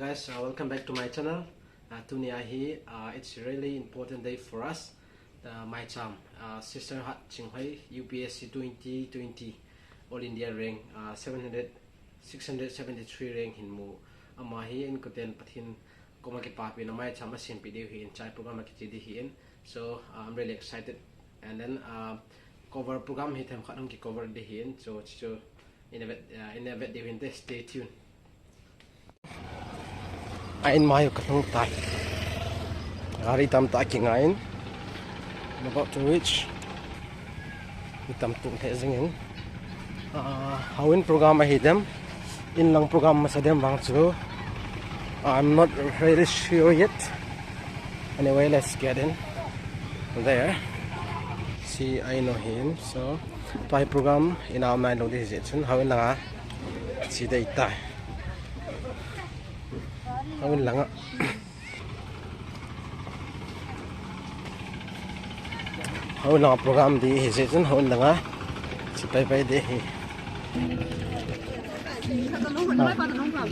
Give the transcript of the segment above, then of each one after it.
guys, welcome back to my channel. It's a really important day for us. My cham sister hat Qinghai UPSC 2020 All India rank 673 rank in mu amahi in koten pathin koma ke papi na my cham asin pidi hi in chai program ke chidi hi in. So I'm really excited, and then cover program hi them khatam ki cover de hi in. So in a bit they stay tuned. Ain mayo katong tay gari tam ta kingain about to reach itam tu hezing in hawin program ahidem in lang program masadem bang chu I'm not really sure yet. Anyway, let's get in there. See, I know him. So toy program in our mind of this is hawin langa si dai tai hawin langa hawin langa program di hizin hawin langa si pai pai de hi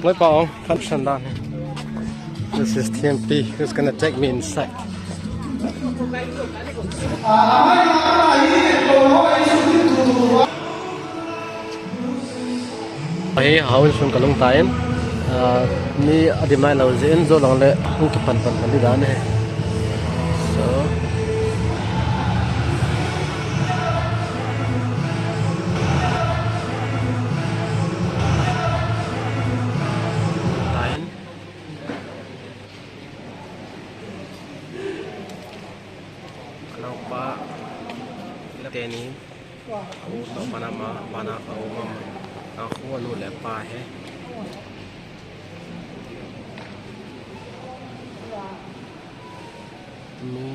mới bảo khăn sân đan. This is TMP who's gonna take me inside. Hey, hawin sun kalung tayin ni adimai lau zin zo long le hung ki pan di dan he. So tayin kalau pa teni aku to panama pana au mam aku anu le pa he. Mũ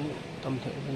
tâm thể mũ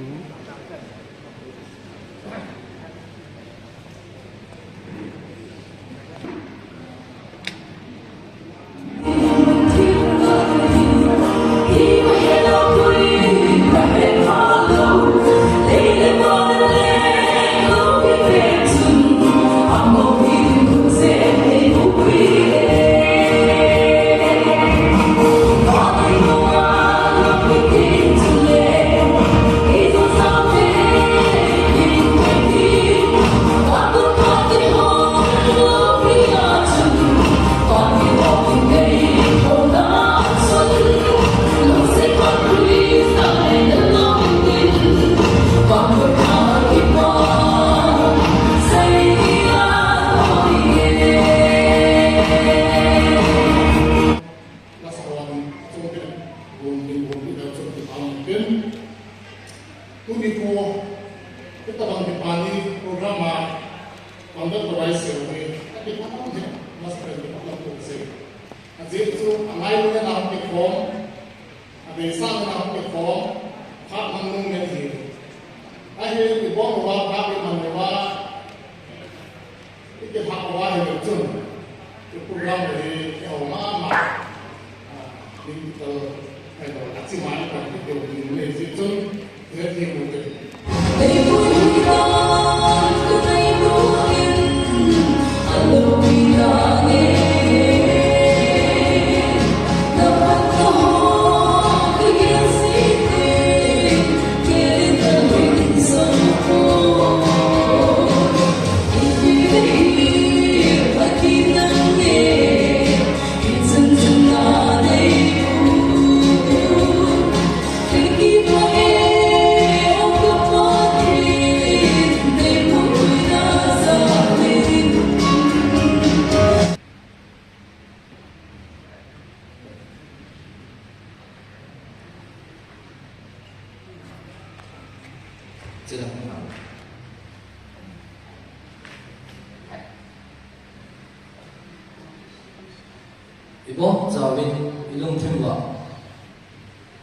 ibo zawin ilung thimwa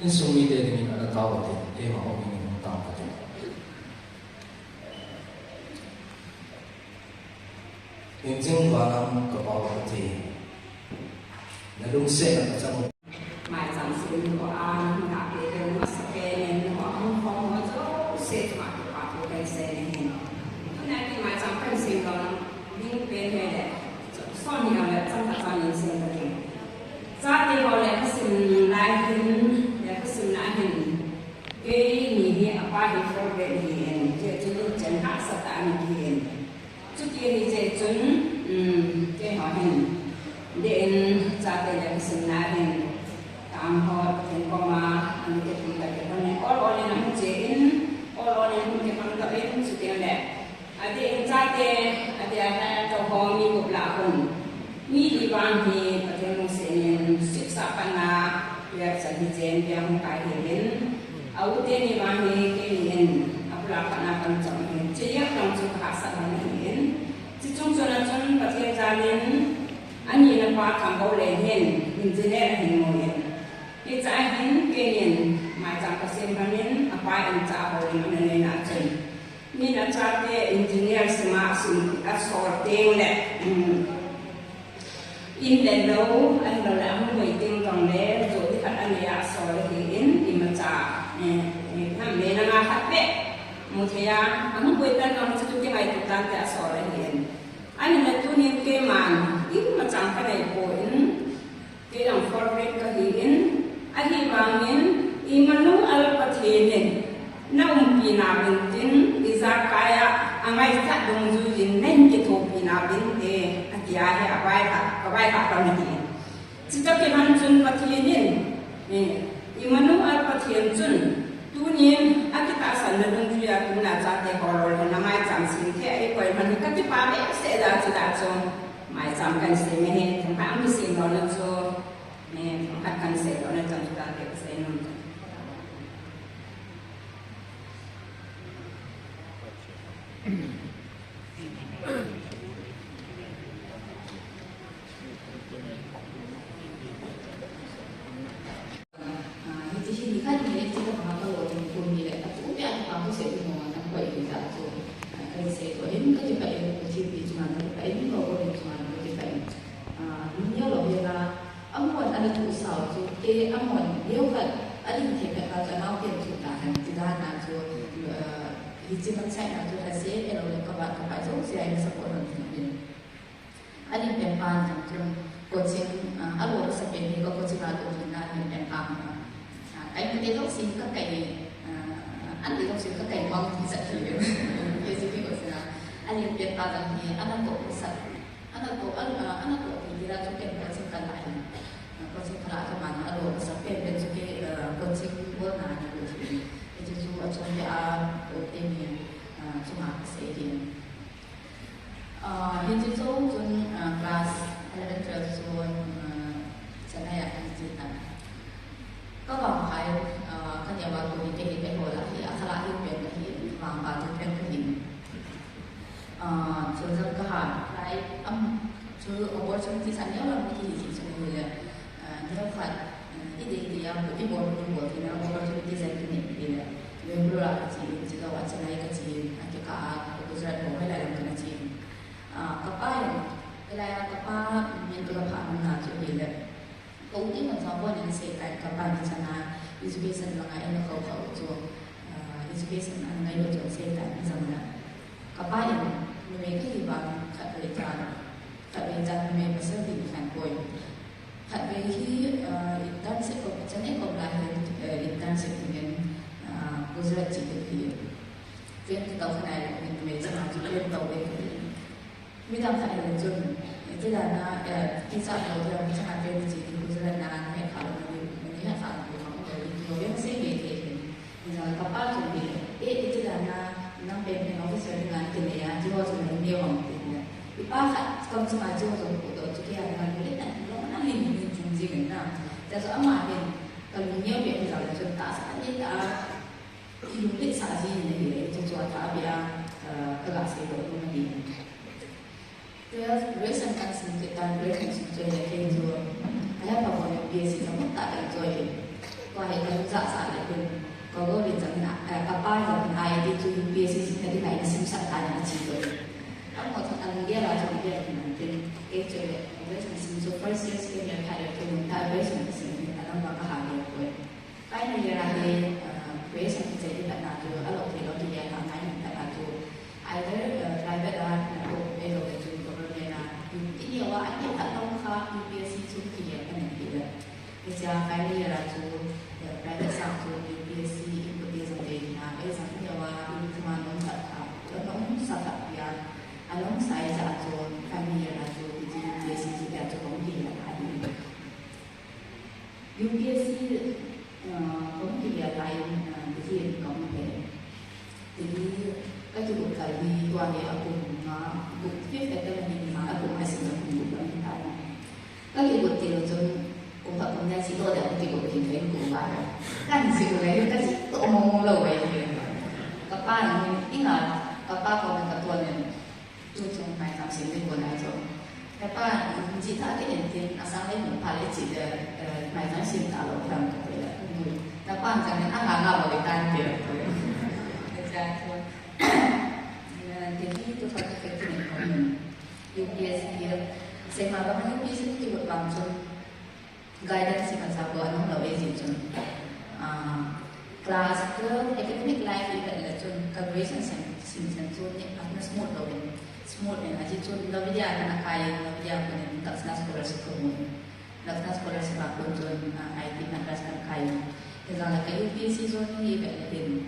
in sumi de ni ala tawate e ma o ni ta pa te in jing wa nam ka ba wa te na lung se na chang mai chang sin ko a na ke de ma sa ke ne ko ang ko ma zo se ma pa ko kai se ne na ni mai chang kan sin ko na ni pe he de so ni ga le chang ta chang ni sin de 在地方嘞。ba hi for be hiền je chu chen ha sa ta ni hiền chu kia hi je chun ke ho hin den cha te ya sin na hin tam ho ten ko ma an ke tu ta ke ne all in am je in all in ke pan ta in chu te ne ade in cha te ade ha to ho mi ko la hun mi di ban hi pa te no se nen sik sa pa na ya sa hi jen ya hong kai hin au te ni ban hi ke ni en apula pa na pan chang hin che ya tong chu kha sa na hin chi chung chu na chun pa te ja nen ani na pa kam bo le hin engineer hin mo yen ye cha hin ke yen mai cha pa sem ban nen apa en cha bo le na na chen ni na cha te engineer sma sim a sor te le in le lo an lo la mu wei ting tong le zo ti khat an ya so le hi in i ma cha nam le na nga khat pe mu the ya an wei tan no chu tu ke mai tu tan te so le hi in an na tu ni ke man i ma chang ka nei ko in ke dang for break ka hi in a hi bang in i manu al pa the ne na pi na bin tin i za kaya angai sa dong zu jin nen ke tho pi na bin te ya he abai ka ta ni chi ta ke man chun pathian ni imanu al pathian chun tu ni a ki ta san na dong ju ya tu na cha te ho ro na mai cham sin ke ai koi man ka ti pa me se da chi da cho mai cham kan se me he thang pa mi sim ro na cho me ka kan se ro na cham ta ke se no It's a 5 year to private sector UPSC, ต้องใช้จากตัวแฟมิลี่ละตัวที่UPSC ที่แบบตัวของพี่ละค่ะUPSC ของพี่อะไรที่ของพี่ทีนี้ก็จะบุกไปที่ตัวนี้อากุมาบุกที่แต่ละนี้มาอากุมาสิ่งที่บุกไปที่ไหนก็อยู่บุกที่เราจนกูแบบคนนี้สิโตแต่ที่บุกที่เป็นกูบ้ากันสิกูเลยก็สิตัวมองเราไปเลยกับป้านี่ไงกับป้าเขาเป็นกับตัวเนี่ย注重买当行的过来做，但把其他的人听，阿上来门派来记得买当行大楼上可以了，但把这边阿妈我的单点可以，这样说，这里都发觉这里可能UPSC saya malah banyak UPSC itu buat langsung guidance sih masa buat orang lain sih kelas ke academic life itu adalah collaboration sentuh ni apa smooth loh smooth ni aja lebih dia akan kaya lebih dia punya tak senang scholarship kemudian tak senang scholarship apa pun IT nak rasa kaya jadi kalau UPSC zone ni betul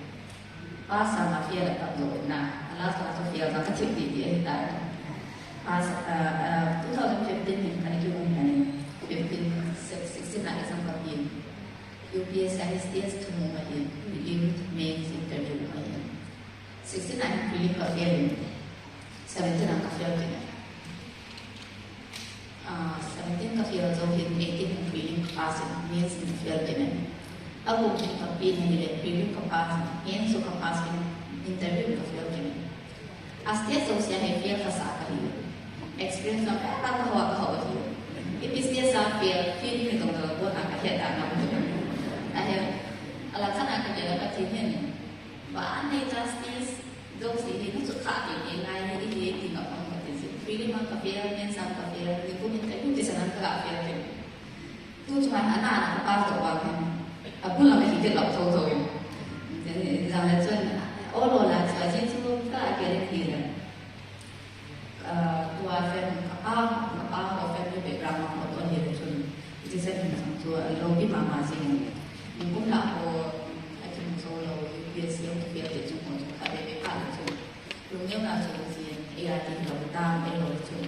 pas sama dia dapat loh nah alas kalau dia tak kecil dia tak pas 2015 ni kan itu umumnya 15 16 nak sampai dia UPSC STS to move in begin main interview in 69 feeling of feeling 17 ang ka-feeling 17 ka-feeling so 18 feeling passing means in feeling ako kung kapin nila feeling ka-passing means so ka-passing interview ka-feeling STS so siya ay feel ka sa akali experience lang kaya kahawa hiyo if STS sa feeling nitong dalawang ang kahiyata na akhir alasan akan jalan kajian ni, bahan ni justice dosi ini suka ini lain ini tinggal orang kajian. Pilih mak kafir, mensan kafir, itu minta itu di sana kafir kan. Itu cuma anak-anak kepala doang kan. Aku lama hidup lama tahu kan. Jadi zaman tu orang lah jadi tu tak akhirnya hidup. Tua fan apa fan ni background apa tu hidup tu. Jadi saya macam tu lobby mama sih. Cũng là hồ ở trong số lầu UPSC ông thực hiện để chung một khả đề với cả là chung đúng như là chung gì AI thì lầu tam cái lầu chung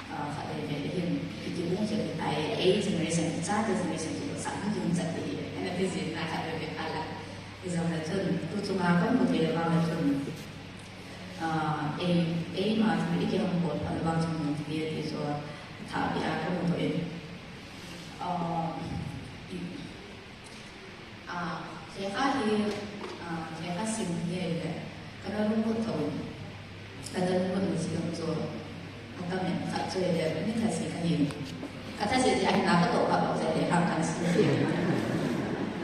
khả đề về hiện thì chúng cũng sẽ tại A generation cha generation thì sẵn dùng rất thì anh là cái gì là khả đề về cả là thì dòng là chung tôi chung là có một cái là bao là chung A mà chúng mình đi kia một là bao chung một cái thì rồi thảo thì có một cái saya kasih dia juga karena rumput tahu kadang rumput mesti untuk atau tak cuy dia ini kasih kayu kata saya dia nak tahu apa saya dia akan kasih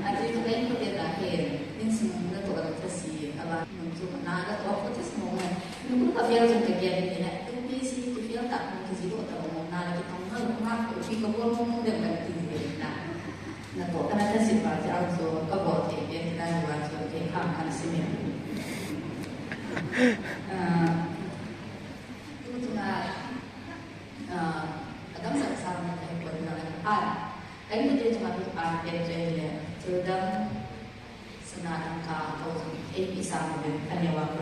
nanti itu lain pun dia lahir ini semua tu kalau kasih apa untuk nak tahu apa tu semua mungkin tak biar macam kerja ini nak tu biasa tu biar tak mungkin sih tu tak mau nak lagi tahu nak tu kau boleh dia berarti nak那我跟他在一块儿这样做，个我这边跟他一块做，可以看看视频。itu cuma kadang sama kayak buat tapi itu dia cuma itu dia sedang senang kau bisa mungkin hanya waktu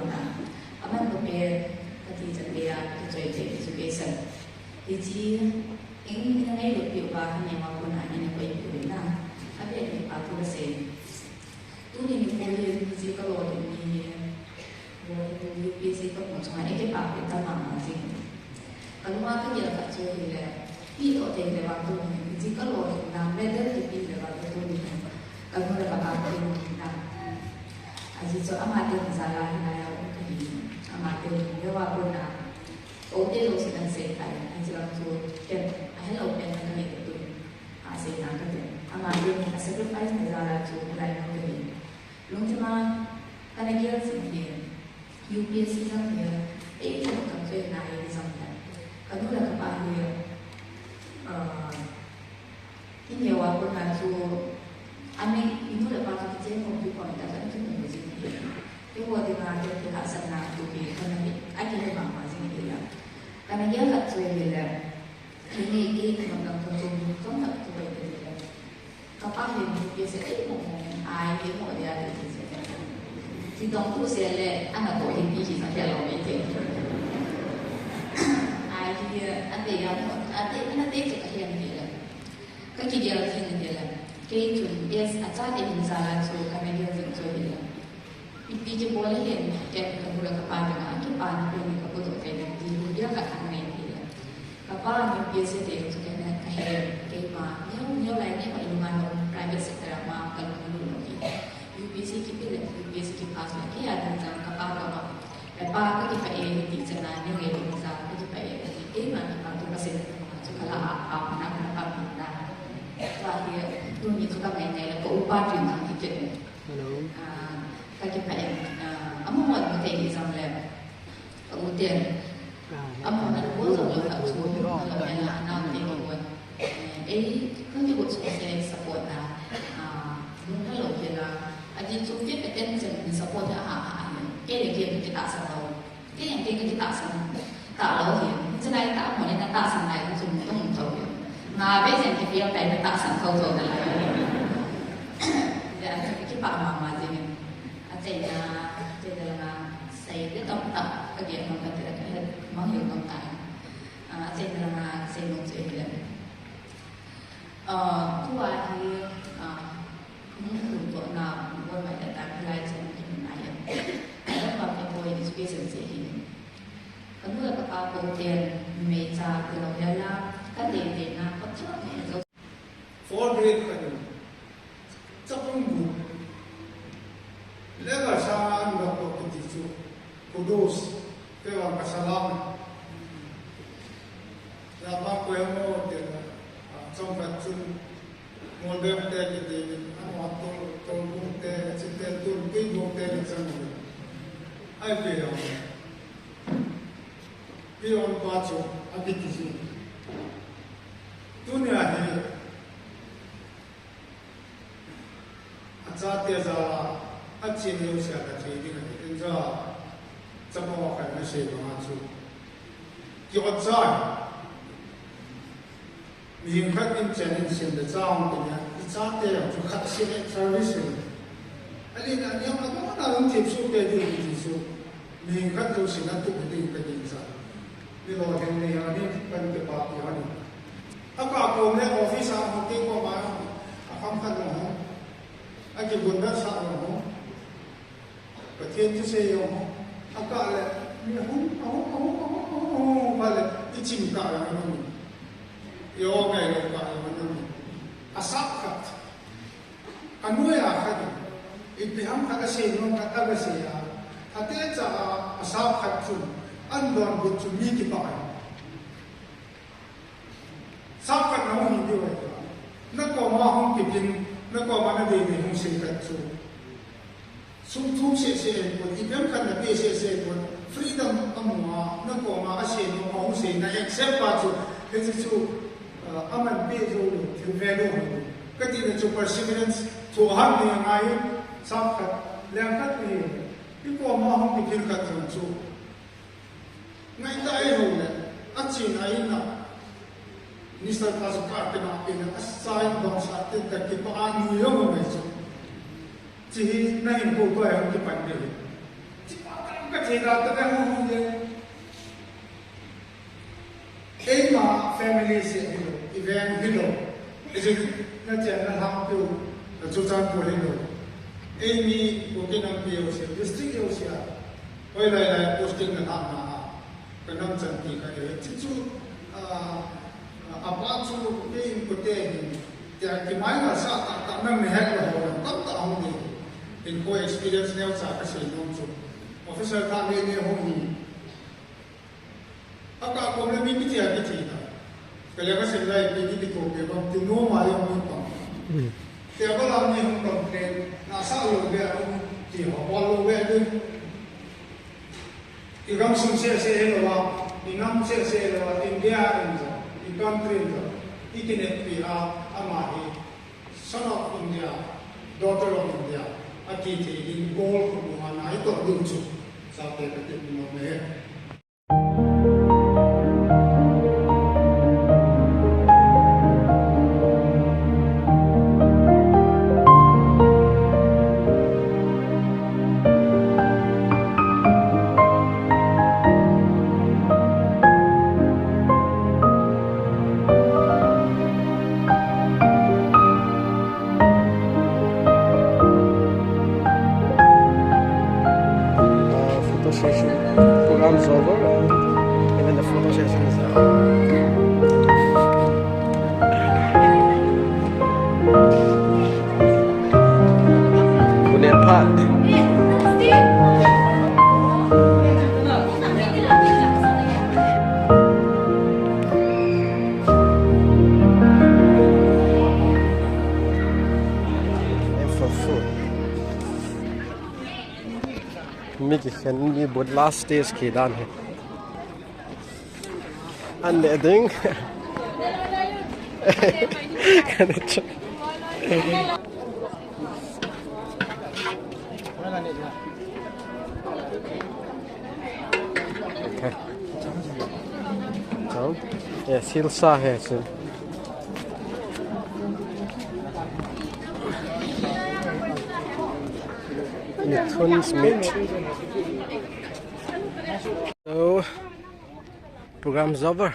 aman berbeda ketika dia itu education jadi ini yang lebih bahan yang waktu hanya boleh berikan ada yang patut sen tu ni boleh mesti kalau ni boleh UPSC tu macam mana kita pakai tamam sih kalau macam dia tak cuci dia itu dia waktu ni mesti kalau nak belajar lebih waktu tu ni kalau nak pakai nak asyik so amat dia salah nak ini amat dia waktu nak dia tu sedang setai asyik tu kan hello kan kan itu asyik nak tu Ambil sacrifice negara tu lain lagi. Belum cuma karena dia sendiri UPSC kan dia itu bukan saya naik di sana. Kalau dah kepada dia ini walaupun tu ame itu dah pasal kerja mungkin pun tak ada tu mungkin sini. Itu waktu dia tu tak senang tu dia kerana akhirnya mama sini dia. Karena dia tak cuy dia. Ini memang tu tak tu dia. Kapag UPSC ay mo ai hiểu mọi điều thì đồng tu sẽ là anh là tội hình gì sang theo lòng ý thế here at the here cái kia là gì này là cái chuẩn biết à cha để mình ra là số cái này là số gì là bị cái bố hiện cái cái bố cái bạn là cái bạn cái mình cái bố cái này thì bố biết là thằng này thì là các bạn mình biết sẽ để cho cái này cái mà nếu lại nếu mà in mà private sector mà cần cái luôn thì UPC cái biết là UPC cái pass là cái là rằng các bạn đó cái ba cái phải đi chân là nếu người mình ra cái phải cái mà bạn tôi có sẽ cho cái là nằm và thì tôi nhìn chúng ta ngày này là có ba truyền thống thì chuyện các cái phải ấm hồn có thể thì rằng là có một tiền ấm hồn là bố rồi là ở xuống là nào thì rồi ấy có cái cuộc sống sẽ support là muốn thay đổi thì là anh đi chung viết cái tên mình support cho cái điều kiện cái tạo sản đầu cáiอย่างcái tạo sản tạo lâu thì cái này tạo một nên là tạo sản này cũng dùng không thấu mà bây giờ thì bây giờ tạo sản không rồi là cái bảo mà gì thì là xây cái tổng tập cái việc mà cái là món hiệu tổng tài thì là xây một sự là thứ hai thì những người tuổi nào muốn phải đặt tại lại trong cái này rất là cái vui cái sự gì có người các bạn có tiền mấy cha từ đầu đến là các tiền tiền nào có chút này for great kind chắc không đủ lẽ là sao anh đọc được cái gì chứ Kudus cái bằng cái salam là ba quên nó thì trong cái chung một đêm tê cái gì anh học tôi cũng tê chỉ tê tôi cái cũng tê là sao rồi ai về rồi cái ông ba chú anh đi gì dunia ni acha tia za achi ne usia da thi ding in za chamo kha na se ma chu ki ocha min khat in chen in sin da chang ti ya cha te ya chu khat sin service ali na ni ma na lung tip su ke di su min khat tu sin na tu ti ka din sa ni lo hen ne ya ni kan te pa ya ni apa ko ne office a mo ti ko ma kham khat no a ki bun da sa no ka thiên chu se yo mo aka le ni hum ba le ti chim ka ya no yo ngai lo ka ya no asap khat anu ya khat i bi ham khat se no ka ta se ya ate cha asap khat chu an don bu chu mi ki pa sắp cắt nó hình như vậy nó có mà không kịp tin nó có mà nó về không sinh cắt số sung thu sẽ của ít lắm cần là bê sẽ của freedom âm mà nó có mà sẽ nó không sẽ là accept bao nhiêu cái gì số âm anh bê rồi thì về đâu cái gì là số perseverance số hàng thì ngay sắp cắt làm cắt thì cái có mà không kịp tin cắt rồi số ngay tại rồi này anh chỉ này là Nisal pasukar pinapin asay bang sa atin dati paano yung mga ito. Sihi na hinpo ko ay ang kipandili. Si patang katsira taga huhuli. Ay mga family siya hilo, event hilo. Kasi na siya na hapyo, na chuchan po hilo. Ay mi bukin ang piyo siya, district yun siya. Oy lay posting na hama. Kanang chanti kayo. Chichu, apa chu ke in ko te ni ya ki mai na sa ta na me ha ko ho tam ta ho ni in ko experience ne sa ka se no chu officer ka ne ne ho ni aka ko le mi ti ya ti na ka le ka se lai ti ti ko ke ba ti no ma yo mo ta te ba la ni ho ko ke na sa lo ge ho ti ho ba lo ge de ki gam sum se lo wa ni nam se lo wa india in country ikinet pia amahi son of India, daughter of India, akiti in goal kumuha ito luncho sa pagkatit mo may Brilliant Park. And for food. Miki khen mi bud last stage ki dan hai. And the thing. Okay. Down. Yes, he'll saw here soon. Mithun's meat. So, program's over.